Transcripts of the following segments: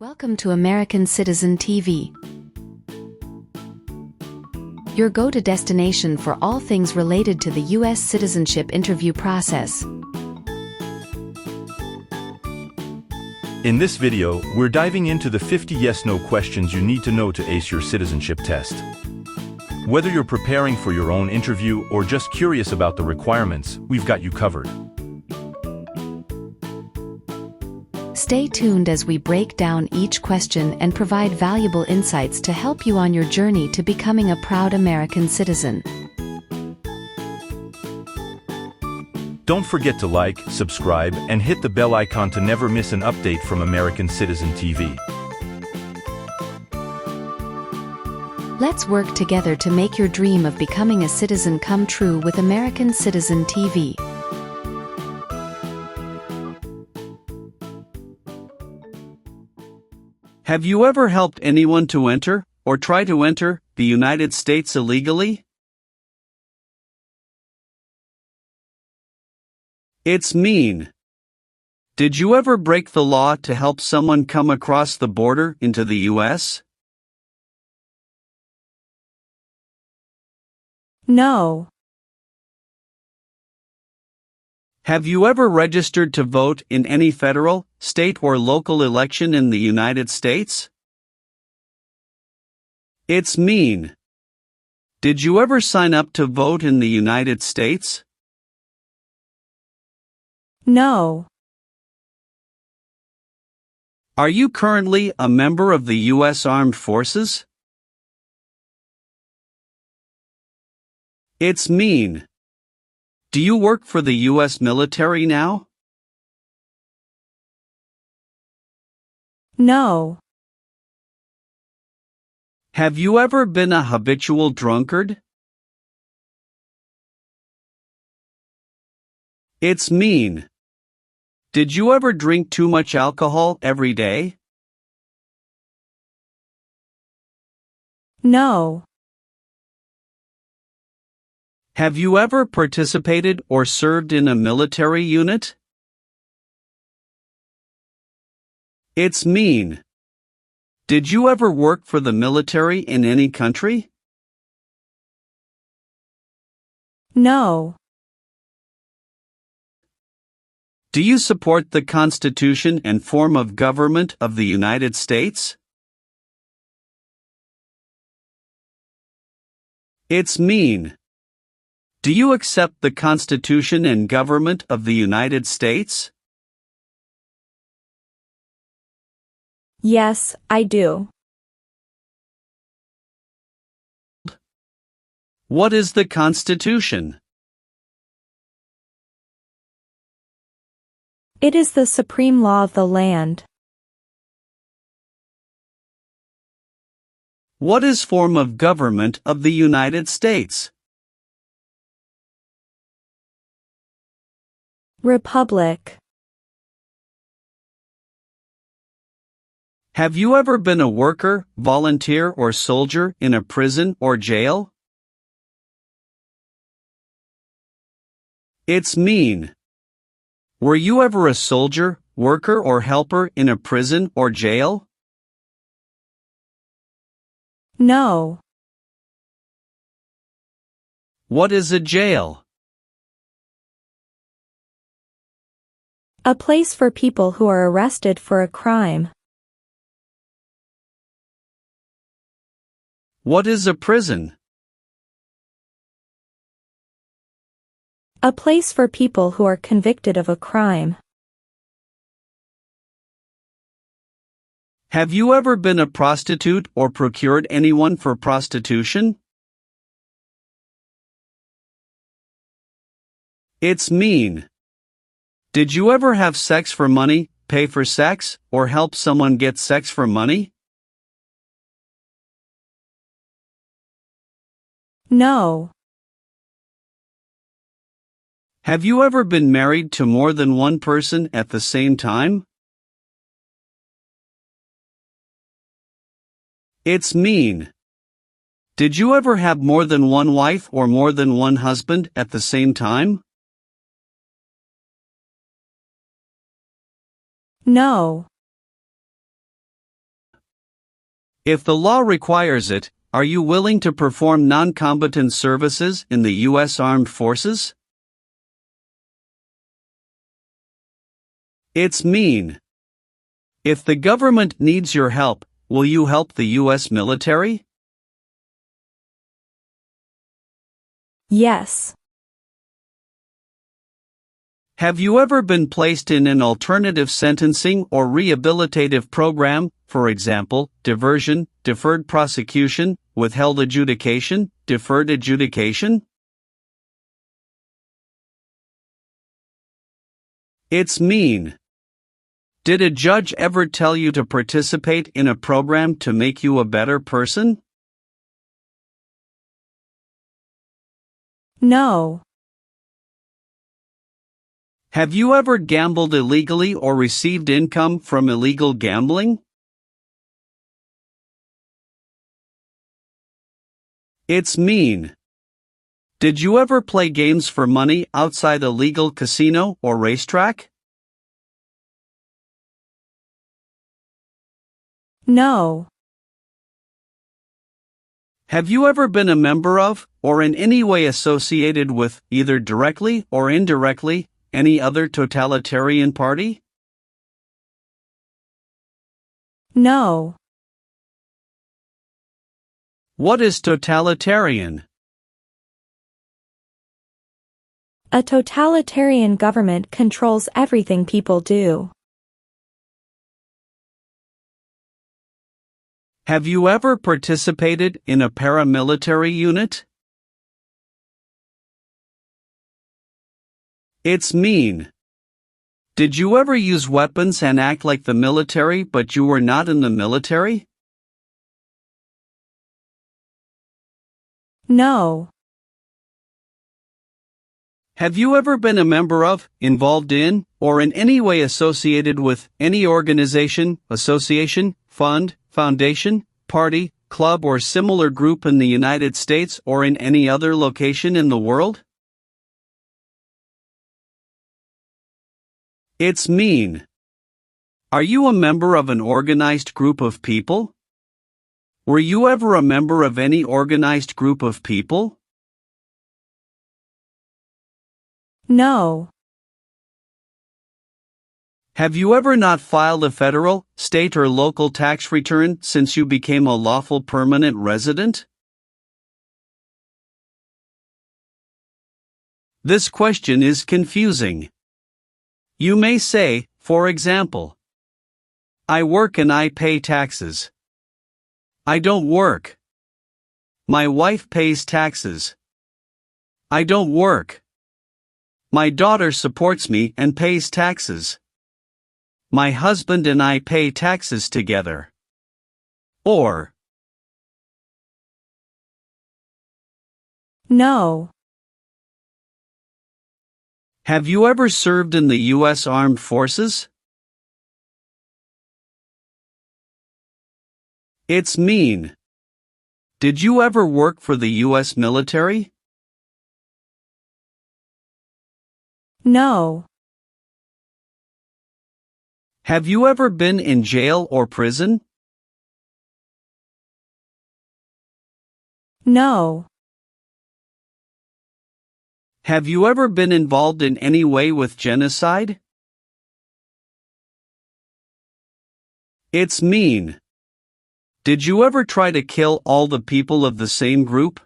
Welcome to American Citizen TV, your go-to destination for all things related to the U.S. citizenship interview process. In this video, we're diving into the 50 yes-no questions you need to know to ace your citizenship test. Whether you're preparing for your own interview or just curious about the requirements, we've got you covered. Stay tuned as we break down each question and provide valuable insights to help you on your journey to becoming a proud American citizen. Don't forget to like, subscribe, and hit the bell icon to never miss an update from American Citizen TV. Let's work together to make your dream of becoming a citizen come true with American Citizen TV. Have you ever helped anyone to enter, or try to enter, the United States illegally? It's mean. Did you ever break the law to help someone come across the border into the U.S.? No. Have you ever registered to vote in any federal, state or local election in the United States? It's mean. Did you ever sign up to vote in the United States? No. Are you currently a member of the U.S. Armed Forces? It's mean. Do you work for the U.S. military now? No. Have you ever been a habitual drunkard? It's mean. Did you ever drink too much alcohol every day? No. Have you ever participated or served in a military unit? It's mean. Did you ever work for the military in any country? No. Do you support the Constitution and form of government of the United States? It's mean. Do you accept the Constitution and government of the United States? Yes, I do. What is the Constitution? It is the supreme law of the land. What is form of government of the United States? Republic. Have you ever been a worker, volunteer or soldier in a prison or jail? It's mean. Were you ever a soldier, worker or helper in a prison or jail? No. What is a jail? A place for people who are arrested for a crime. What is a prison? A place for people who are convicted of a crime. Have you ever been a prostitute or procured anyone for prostitution? It's mean. Did you ever have sex for money, pay for sex, or help someone get sex for money? No. Have you ever been married to more than one person at the same time? It's mean. Did you ever have more than one wife or more than one husband at the same time? No. If the law requires it, are you willing to perform non-combatant services in the U.S. Armed Forces? It's mean. If the government needs your help, will you help the U.S. military? Yes. Have you ever been placed in an alternative sentencing or rehabilitative program, for example, diversion, deferred prosecution, withheld adjudication, deferred adjudication? It's mean. Did a judge ever tell you to participate in a program to make you a better person? No. Have you ever gambled illegally or received income from illegal gambling? It's mean. Did you ever play games for money outside a legal casino or racetrack? No. Have you ever been a member of, or in any way associated with, either directly or indirectly, any other totalitarian party? No. What is totalitarian? A totalitarian government controls everything people do. Have you ever participated in a paramilitary unit? It's mean. Did you ever use weapons and act like the military but you were not in the military? No. Have you ever been a member of, involved in, or in any way associated with any organization, association, fund, foundation, party, club or similar group in the United States or in any other location in the world? It's mean. Are you a member of an organized group of people? Were you ever a member of any organized group of people? No. Have you ever not filed a federal, state or local tax return since you became a lawful permanent resident? This question is confusing. You may say, for example, I work and I pay taxes. I don't work. My wife pays taxes. I don't work. My daughter supports me and pays taxes. My husband and I pay taxes together. Or, No. have you ever served in the U.S. Armed Forces? It's mean. Did you ever work for the U.S. military? No. Have you ever been in jail or prison? No. Have you ever been involved in any way with genocide? It's mean. Did you ever try to kill all the people of the same group?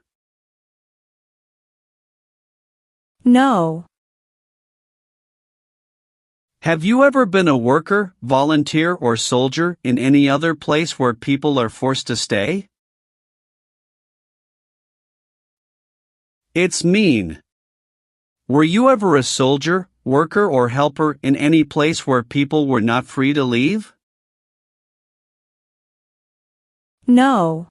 No. Have you ever been a worker, volunteer or soldier in any other place where people are forced to stay? It's mean. Were you ever a soldier, worker or helper in any place where people were not free to leave? No.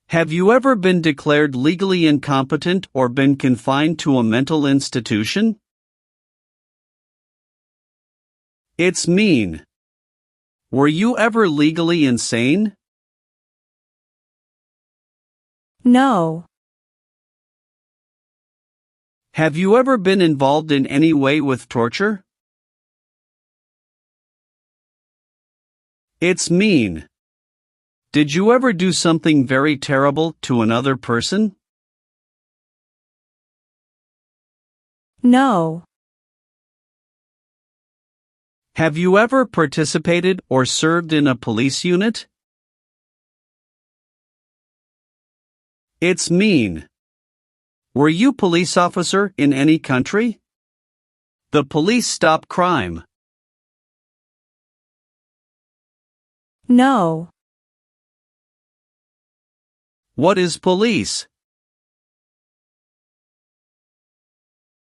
Have you ever been declared legally incompetent or been confined to a mental institution? It's mean. Were you ever legally insane? No. Have you ever been involved in any way with torture? It's mean. Did you ever do something very terrible to another person? No. Have you ever participated or served in a police unit? It's mean. Were you police officer in any country? The police stop crime. No. What is police?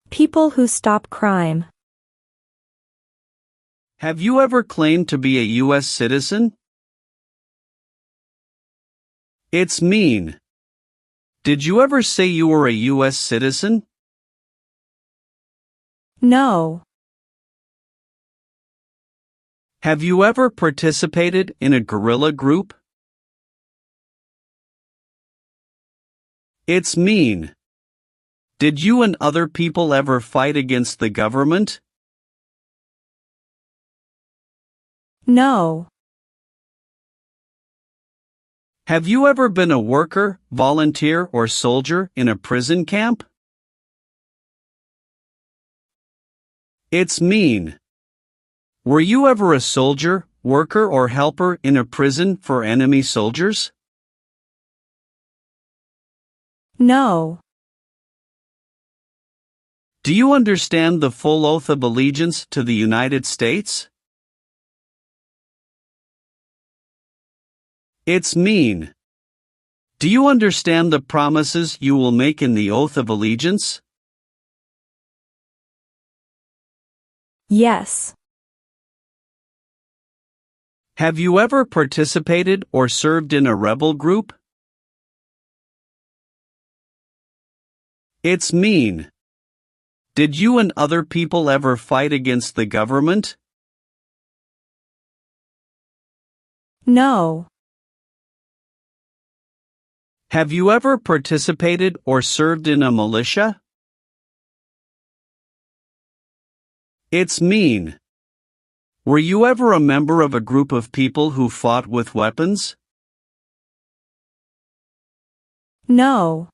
People who stop crime. Have you ever claimed to be a U.S. citizen? It's mean. Did you ever say you were a U.S. citizen? No. Have you ever participated in a guerrilla group? It's mean. Did you and other people ever fight against the government? No. Have you ever been a worker, volunteer, or soldier in a prison camp? It's mean. Were you ever a soldier, worker, or helper in a prison for enemy soldiers? No. Do you understand the full oath of allegiance to the United States? It's mean. Do you understand the promises you will make in the oath of allegiance? Yes. Have you ever participated or served in a rebel group? It's mean. Did you and other people ever fight against the government? No. Have you ever participated or served in a militia? It's mean. Were you ever a member of a group of people who fought with weapons? No.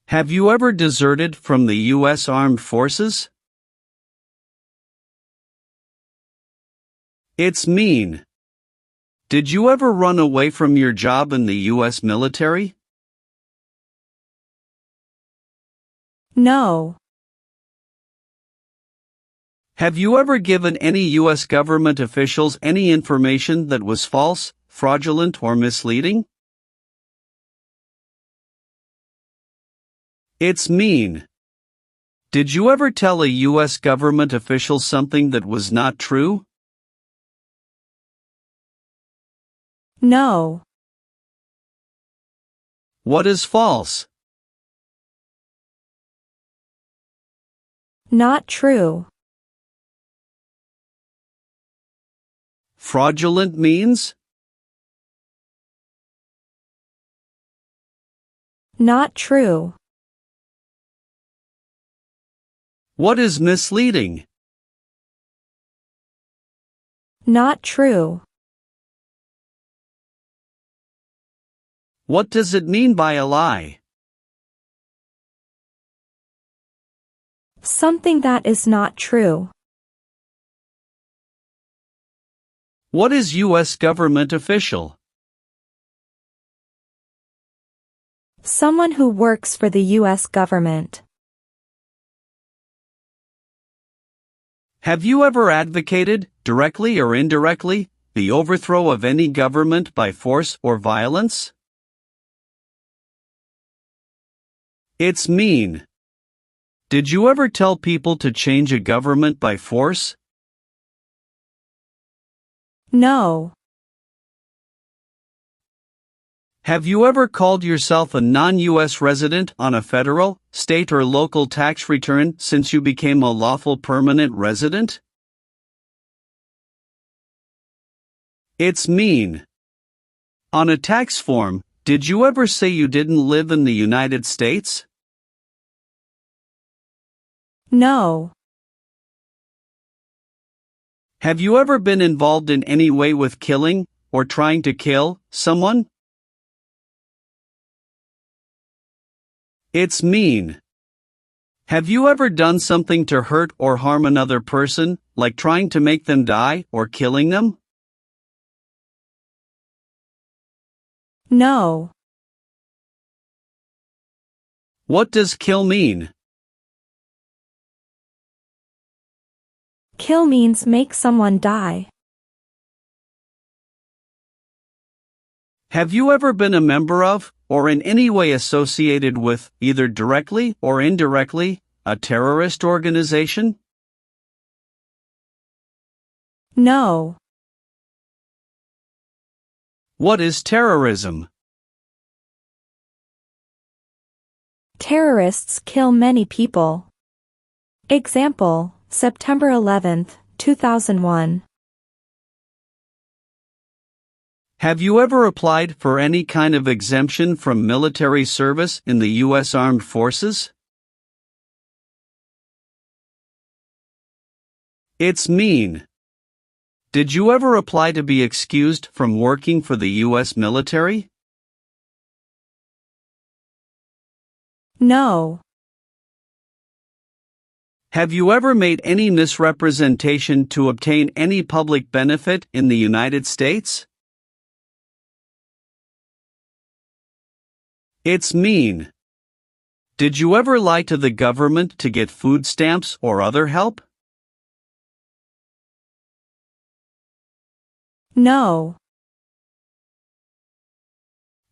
Have you ever deserted from the U.S. Armed Forces? It's mean. Did you ever run away from your job in the U.S. military? No. Have you ever given any U.S. government officials any information that was false, fraudulent, or misleading? It's mean. Did you ever tell a U.S. government official something that was not true? No. What is false? Not true. Fraudulent means? Not true. What is misleading? Not true. What does it mean by a lie? Something that is not true. What is U.S. government official? Someone who works for the U.S. government. Have you ever advocated, directly or indirectly, the overthrow of any government by force or violence? It's mean. Did you ever tell people to change a government by force? No. Have you ever called yourself a non-U.S. resident on a federal, state or local tax return since you became a lawful permanent resident? It's mean. On a tax form, did you ever say you didn't live in the United States? No. Have you ever been involved in any way with killing, or trying to kill, someone? It's mean. Have you ever done something to hurt or harm another person, like trying to make them die or killing them? No. What does kill mean? Kill means make someone die. Have you ever been a member of, or in any way associated with, either directly or indirectly, a terrorist organization? No. What is terrorism? Terrorists kill many people. Example, September 11, 2001. Have you ever applied for any kind of exemption from military service in the U.S. Armed Forces? It's mean. Did you ever apply to be excused from working for the U.S. military? No. Have you ever made any misrepresentation to obtain any public benefit in the United States? It's mean. Did you ever lie to the government to get food stamps or other help? No.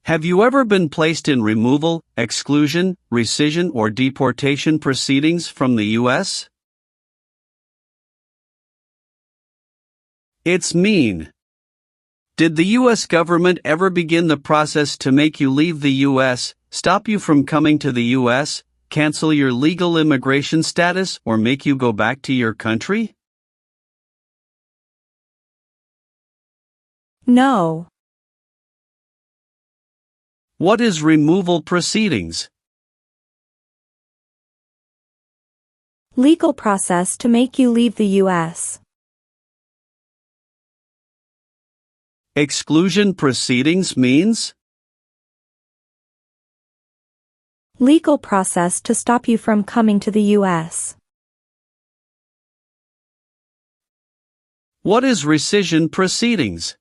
Have you ever been placed in removal, exclusion, rescission, or deportation proceedings from the U.S.? It's mean. Did the U.S. government ever begin the process to make you leave the U.S., stop you from coming to the U.S., cancel your legal immigration status, or make you go back to your country? No. What is removal proceedings? Legal process to make you leave the U.S. Exclusion proceedings means? Legal process to stop you from coming to the U.S. What is rescission proceedings?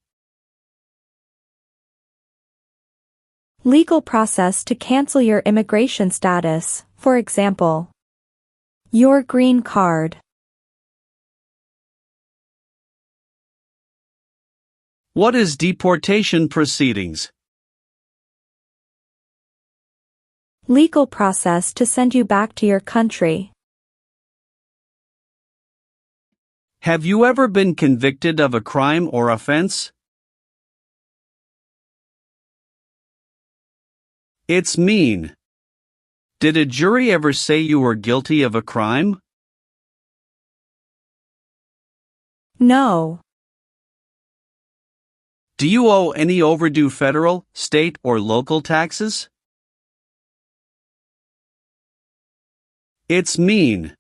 Legal process to cancel your immigration status, for example, your green card. What is deportation proceedings? Legal process to send you back to your country. Have you ever been convicted of a crime or offense? It's mean. Did a jury ever say you were guilty of a crime? No. Do you owe any overdue federal, state, or local taxes? It's mean.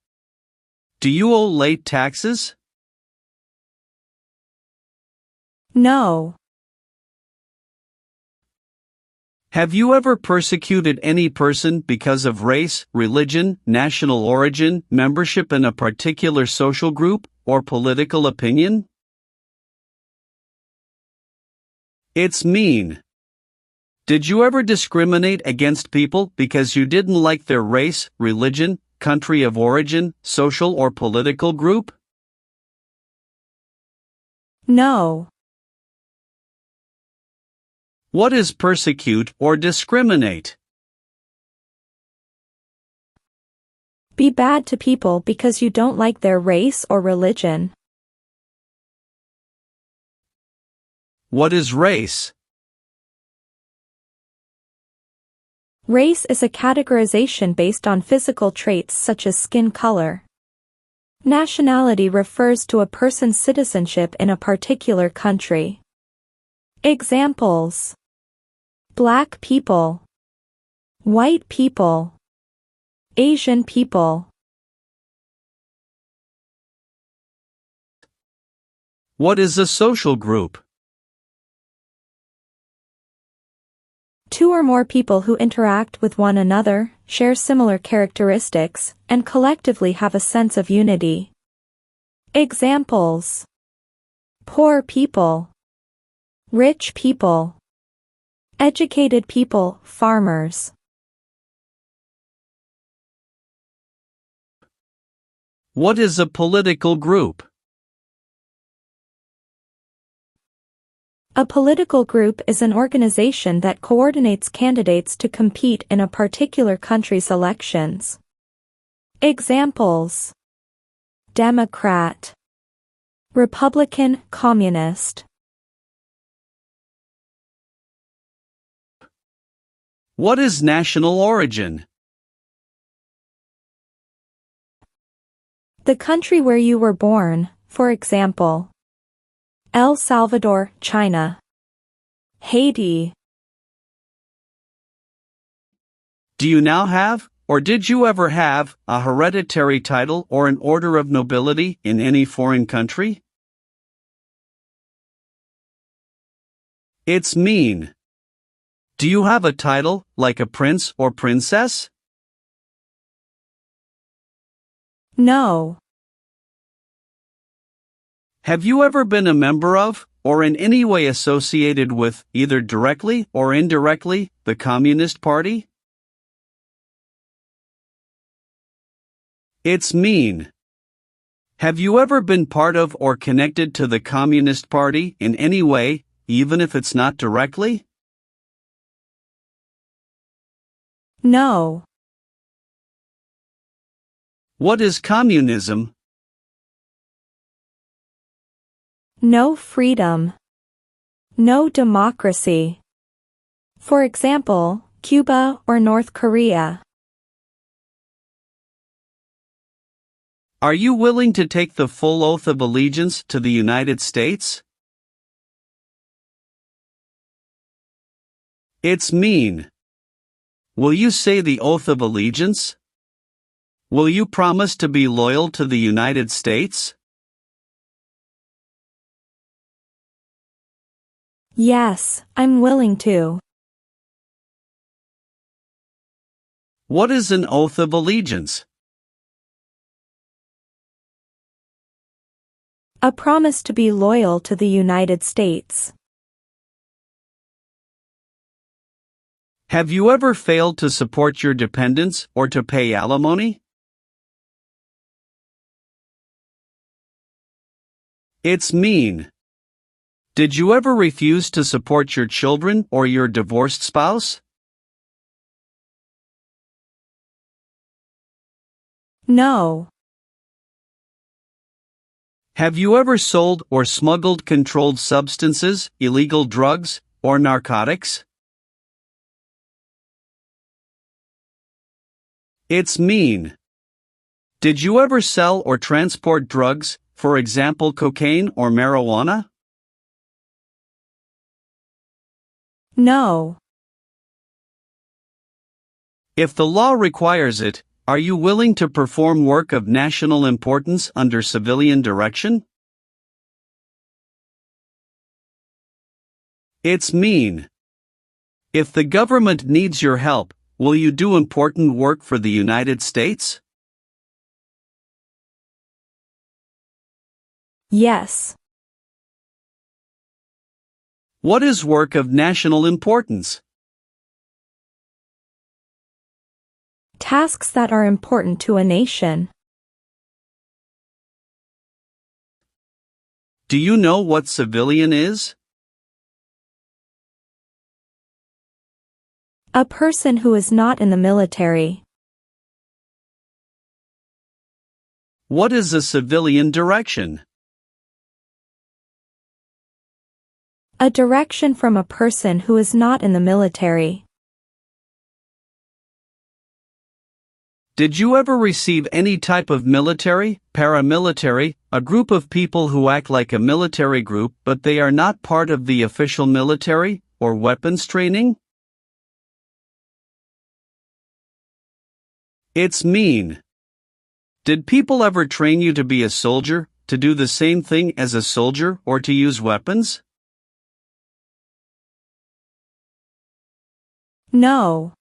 Do you owe late taxes? No. Have you ever persecuted any person because of race, religion, national origin, membership in a particular social group, or political opinion? It's mean. Did you ever discriminate against people because you didn't like their race, religion, country of origin, social or political group? No. What is persecute or discriminate? Be bad to people because you don't like their race or religion. What is race? Race is a categorization based on physical traits such as skin color. Nationality refers to a person's citizenship in a particular country. Examples: Black people, white people, Asian people. What is a social group? Two or more people who interact with one another, share similar characteristics, and collectively have a sense of unity. Examples: poor people, rich people, educated people, farmers. What is a political group? A political group is an organization that coordinates candidates to compete in a particular country's elections. Examples: Democrat, Republican, Communist. What is national origin? The country where you were born, for example, El Salvador, China. Haiti. Do you now have, or did you ever have, a hereditary title or an order of nobility in any foreign country? It's mean. Do you have a title, like a prince or princess? No. Have you ever been a member of, or in any way associated with, either directly or indirectly, the Communist Party? It's mean. Have you ever been part of or connected to the Communist Party in any way, even if it's not directly? No. What is communism? No freedom. No democracy. For example, Cuba or North Korea. Are you willing to take the full oath of allegiance to the United States? It's mean. Will you say the oath of allegiance? Will you promise to be loyal to the United States? Yes, I'm willing to. What is an oath of allegiance? A promise to be loyal to the United States. Have you ever failed to support your dependents or to pay alimony? It's mean. Did you ever refuse to support your children or your divorced spouse? No. Have you ever sold or smuggled controlled substances, illegal drugs, or narcotics? It's mean. Did you ever sell or transport drugs, for example cocaine or marijuana? No. If the law requires it, are you willing to perform work of national importance under civilian direction? It's mean. If the government needs your help, will you do important work for the United States? Yes. What is work of national importance? Tasks that are important to a nation. Do you know what civilian is? A person who is not in the military. What is a civilian direction? A direction from a person who is not in the military. Did you ever receive any type of military, paramilitary, a group of people who act like a military group but they are not part of the official military, or weapons training? It's mean. Did people ever train you to be a soldier, to do the same thing as a soldier or to use weapons? No.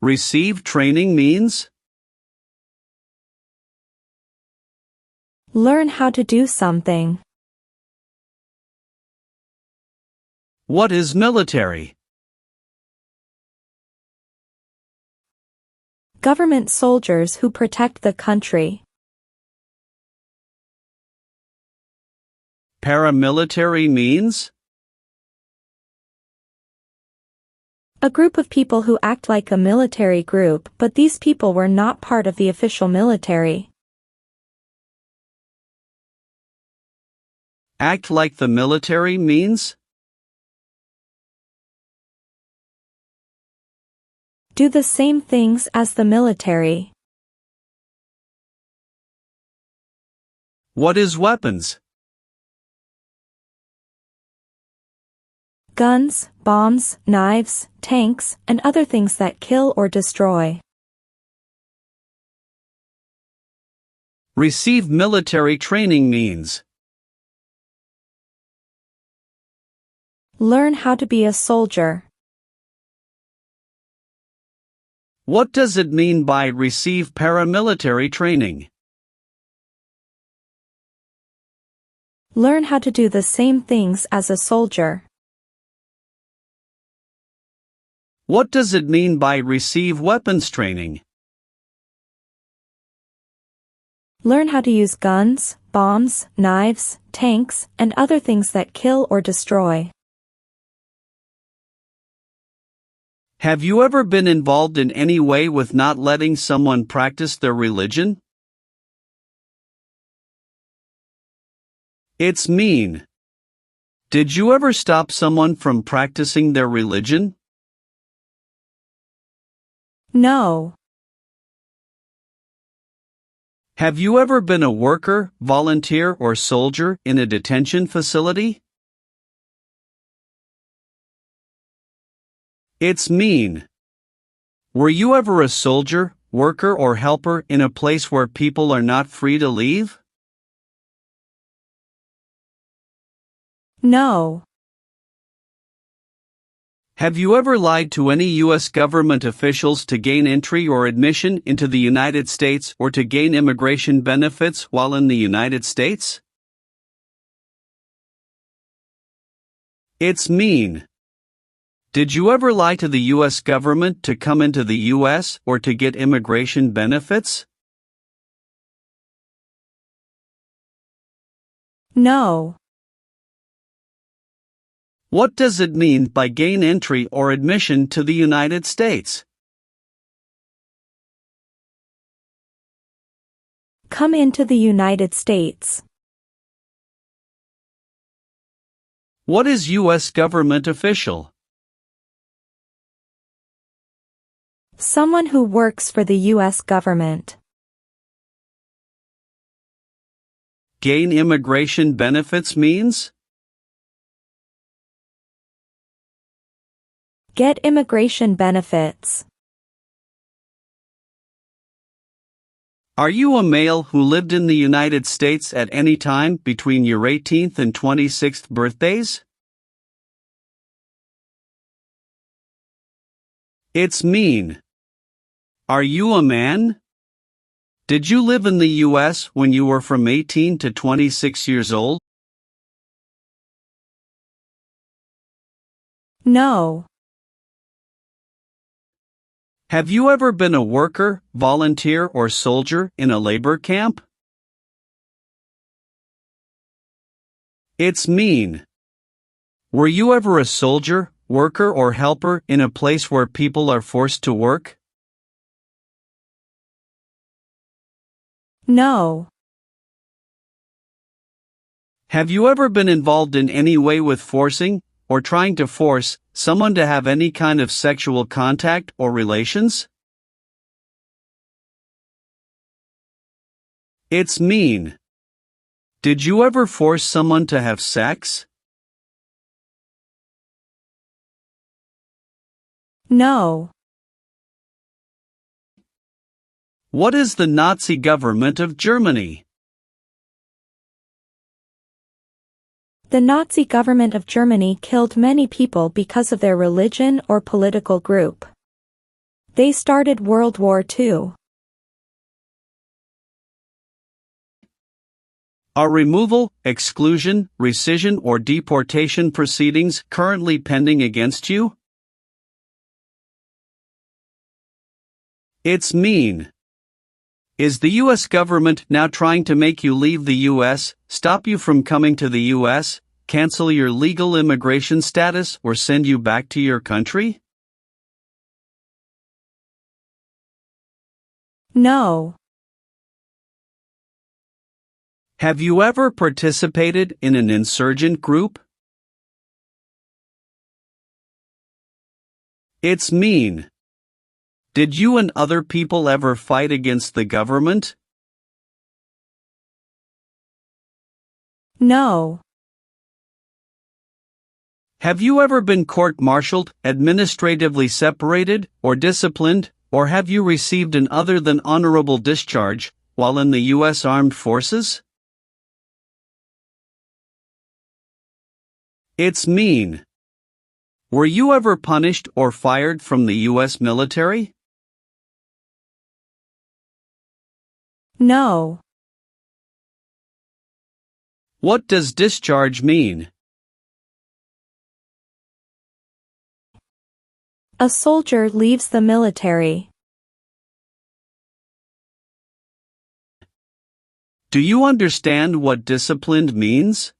Receive training means? Learn how to do something. What is military? Government soldiers who protect the country. Paramilitary means? A group of people who act like a military group, but these people were not part of the official military. Act like the military means? Do the same things as the military. What is weapons? Guns, bombs, knives, tanks, and other things that kill or destroy. Receive military training means? Learn how to be a soldier. What does it mean by receive paramilitary training? Learn how to do the same things as a soldier. What does it mean by receive weapons training? Learn how to use guns, bombs, knives, tanks, and other things that kill or destroy. Have you ever been involved in any way with not letting someone practice their religion? It's mean. Did you ever stop someone from practicing their religion? No. Have you ever been a worker, volunteer, or soldier in a detention facility? It's mean. Were you ever a soldier, worker, or helper in a place where people are not free to leave? No. Have you ever lied to any U.S. government officials to gain entry or admission into the United States or to gain immigration benefits while in the United States? It's mean. Did you ever lie to the U.S. government to come into the U.S. or to get immigration benefits? No. What does it mean by gain entry or admission to the United States? Come into the United States. What is U.S. government official? Someone who works for the U.S. government. Gain immigration benefits means? Get immigration benefits. Are you a male who lived in the United States at any time between your 18th and 26th birthdays? It's mean. Are you a man? Did you live in the U.S. when you were from 18 to 26 years old? No. Have you ever been a worker, volunteer, or soldier in a labor camp? It's mean. Were you ever a soldier, worker, or helper in a place where people are forced to work? No. Have you ever been involved in any way with forcing, or trying to force, someone to have any kind of sexual contact or relations? It's mean. Did you ever force someone to have sex? No. What is the Nazi government of Germany? The Nazi government of Germany killed many people because of their religion or political group. They started World War II. Are removal, exclusion, rescission or deportation proceedings currently pending against you? It's mean. Is the U.S. government now trying to make you leave the U.S., stop you from coming to the U.S., cancel your legal immigration status or send you back to your country? No. Have you ever participated in an insurgent group? It's mean. Did you and other people ever fight against the government? No. Have you ever been court-martialed, administratively separated, or disciplined, or have you received an other than honorable discharge while in the U.S. Armed Forces? It's mean. Were you ever punished or fired from the U.S. military? No. What does discharge mean? A soldier leaves the military. Do you understand what disciplined means?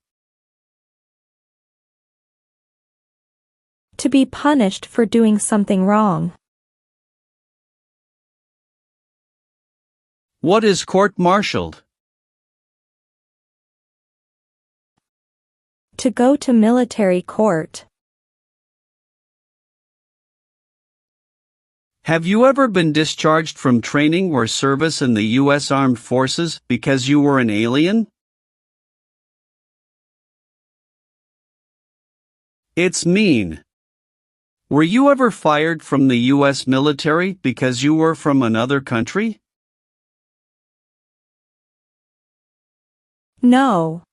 To be punished for doing something wrong. What is court-martialed? To go to military court. Have you ever been discharged from training or service in the U.S. Armed Forces because you were an alien? It's mean. Were you ever fired from the U.S. military because you were from another country? No.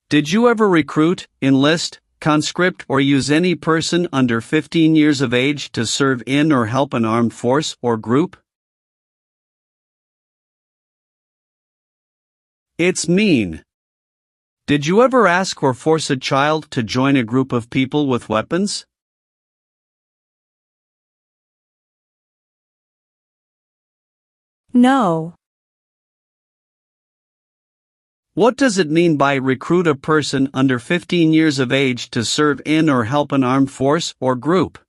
Did you ever recruit, enlist, conscript or use any person under 15 years of age to serve in or help an armed force or group? It's mean. Did you ever ask or force a child to join a group of people with weapons? No. What does it mean by recruit a person under 15 years of age to serve in or help an armed force or group?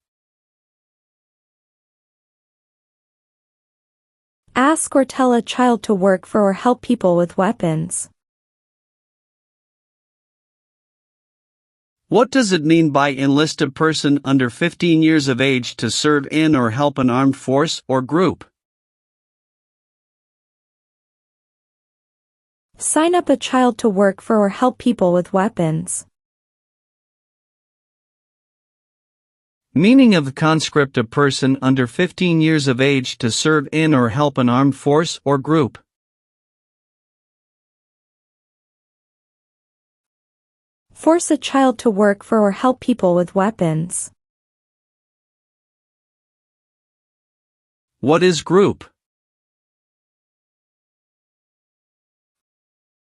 Ask or tell a child to work for or help people with weapons. What does it mean by enlist a person under 15 years of age to serve in or help an armed force or group? Sign up a child to work for or help people with weapons. Meaning of conscript a person under 15 years of age to serve in or help an armed force or group. Force a child to work for or help people with weapons. What is group?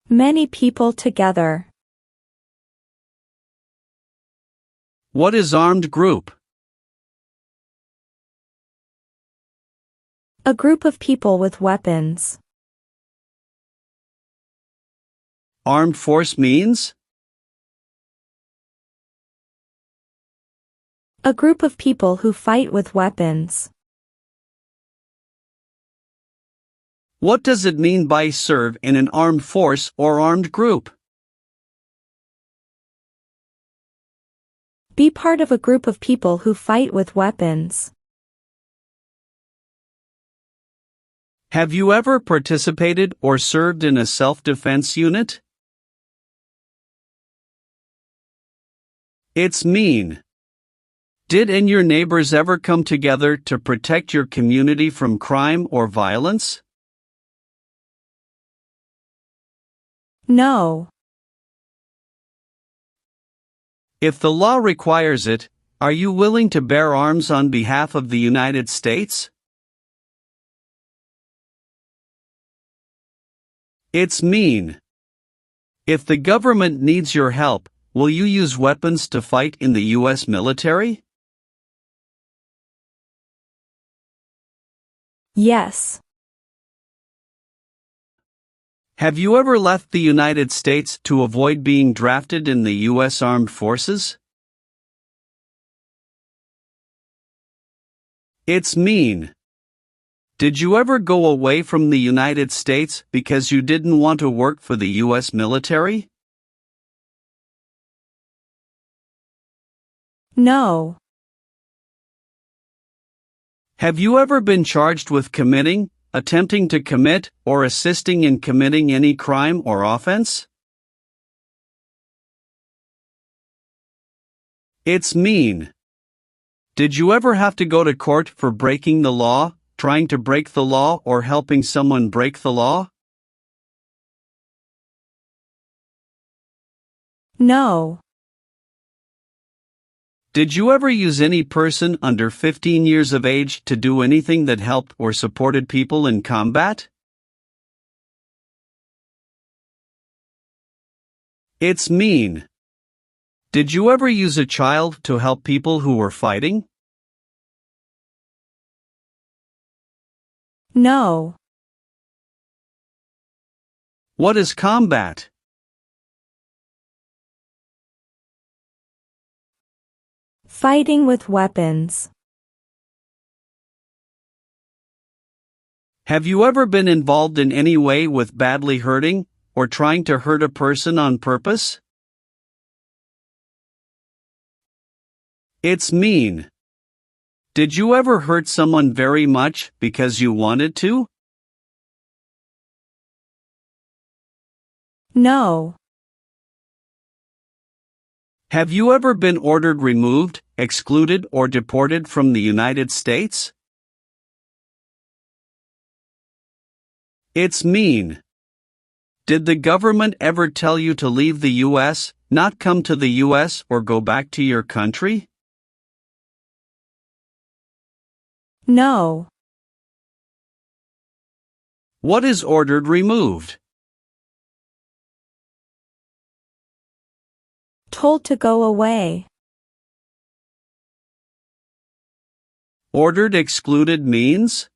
Many people together. What is armed group? A group of people with weapons. Armed force means? A group of people who fight with weapons. What does it mean by serve in an armed force or armed group? Be part of a group of people who fight with weapons. Have you ever participated or served in a self-defense unit? It's mean. Did and your neighbors ever come together to protect your community from crime or violence? No. If the law requires it, are you willing to bear arms on behalf of the United States? It's mean. If the government needs your help, will you use weapons to fight in the U.S. military? Yes. Have you ever left the United States to avoid being drafted in the U.S. Armed Forces? It's mean. Did you ever go away from the United States because you didn't want to work for the U.S. military? No. Have you ever been charged with committing, attempting to commit, or assisting in committing any crime or offense? It's mean. Did you ever have to go to court for breaking the law, trying to break the law, or helping someone break the law? No. Did you ever use any person under 15 years of age to do anything that helped or supported people in combat? It's mean. Did you ever use a child to help people who were fighting? No. What is combat? Fighting with weapons. Have you ever been involved in any way with badly hurting, or trying to hurt a person on purpose? It's mean. Did you ever hurt someone very much because you wanted to? No. Have you ever been ordered removed, excluded, or deported from the United States? It's mean. Did the government ever tell you to leave the U.S., not come to the U.S., or go back to your country? No. What is ordered removed? Told to go away. Ordered excluded means?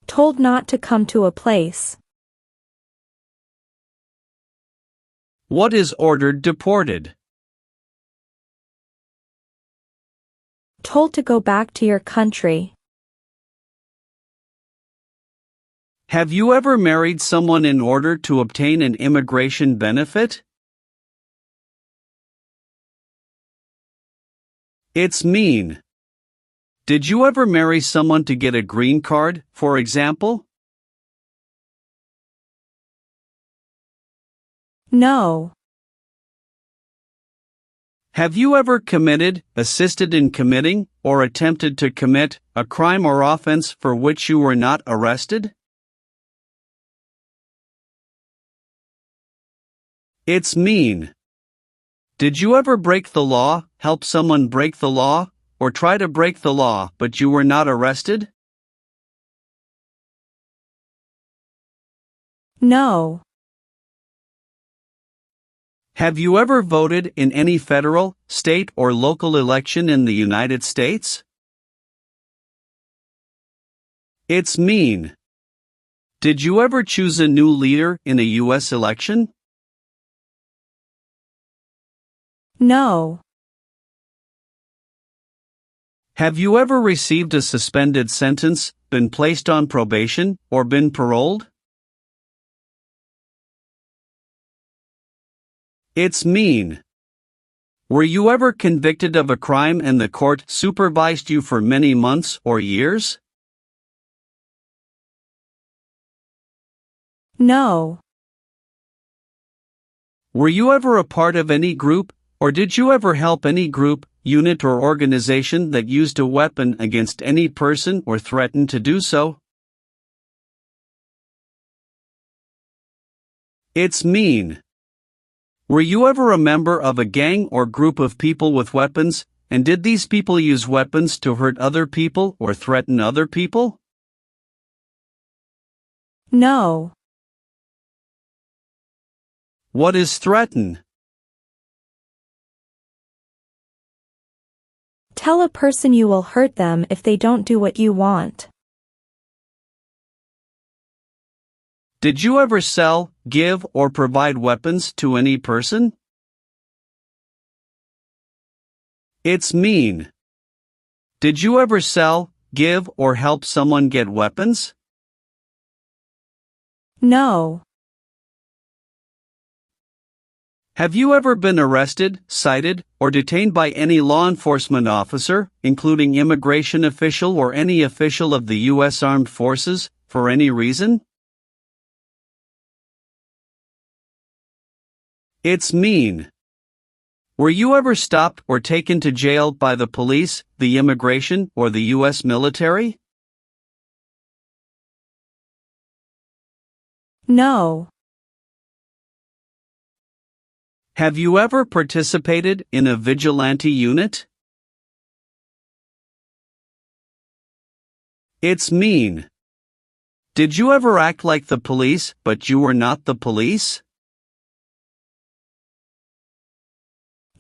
Told not to come to a place. What is ordered deported? Told to go back to your country. Have you ever married someone in order to obtain an immigration benefit? It's mean. Did you ever marry someone to get a green card, for example? No. Have you ever committed, assisted in committing, or attempted to commit a crime or offense for which you were not arrested? It's mean. Did you ever break the law, help someone break the law, or try to break the law but you were not arrested? No. Have you ever voted in any federal, state, or local election in the United States? It's mean. Did you ever choose a new leader in a U.S. election? No. Have you ever received a suspended sentence, been placed on probation, or been paroled? It's mean. Were you ever convicted of a crime and the court supervised you for many months or years? No. Were you ever a part of any group, Or did you ever help any group, unit or organization that used a weapon against any person or threatened to do so? It's mean. Were you ever a member of a gang or group of people with weapons, and did these people use weapons to hurt other people or threaten other people? No. What is threaten? Tell a person you will hurt them if they don't do what you want. Did you ever sell, give, or provide weapons to any person? It's mean. Did you ever sell, give, or help someone get weapons? No. Have you ever been arrested, cited, or detained by any law enforcement officer, including immigration official or any official of the U.S. Armed Forces, for any reason? It's mean. Were you ever stopped or taken to jail by the police, the immigration, or the U.S. military? No. Have you ever participated in a vigilante unit? It's mean. Did you ever act like the police, but you were not the police?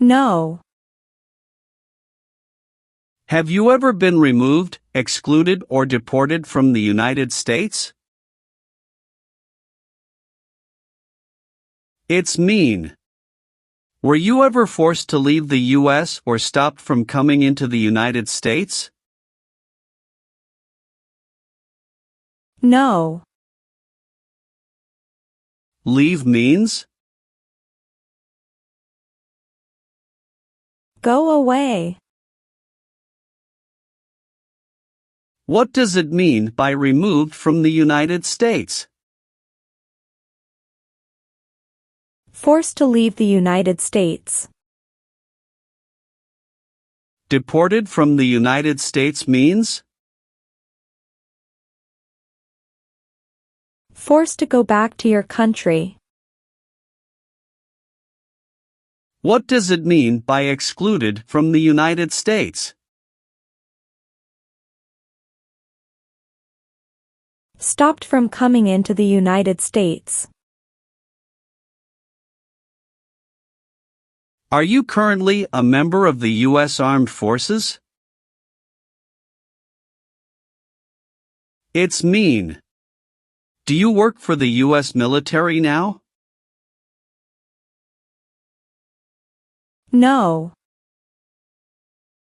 No. Have you ever been removed, excluded, or deported from the United States? It's mean. Were you ever forced to leave the U.S. or stopped from coming into the United States? No. Leave means? Go away. What does it mean by removed from the United States? Forced to leave the United States. Deported from the United States means? Forced to go back to your country. What does it mean by excluded from the United States? Stopped from coming into the United States. Are you currently a member of the U.S. Armed Forces? It's mean. Do you work for the U.S. military now? No.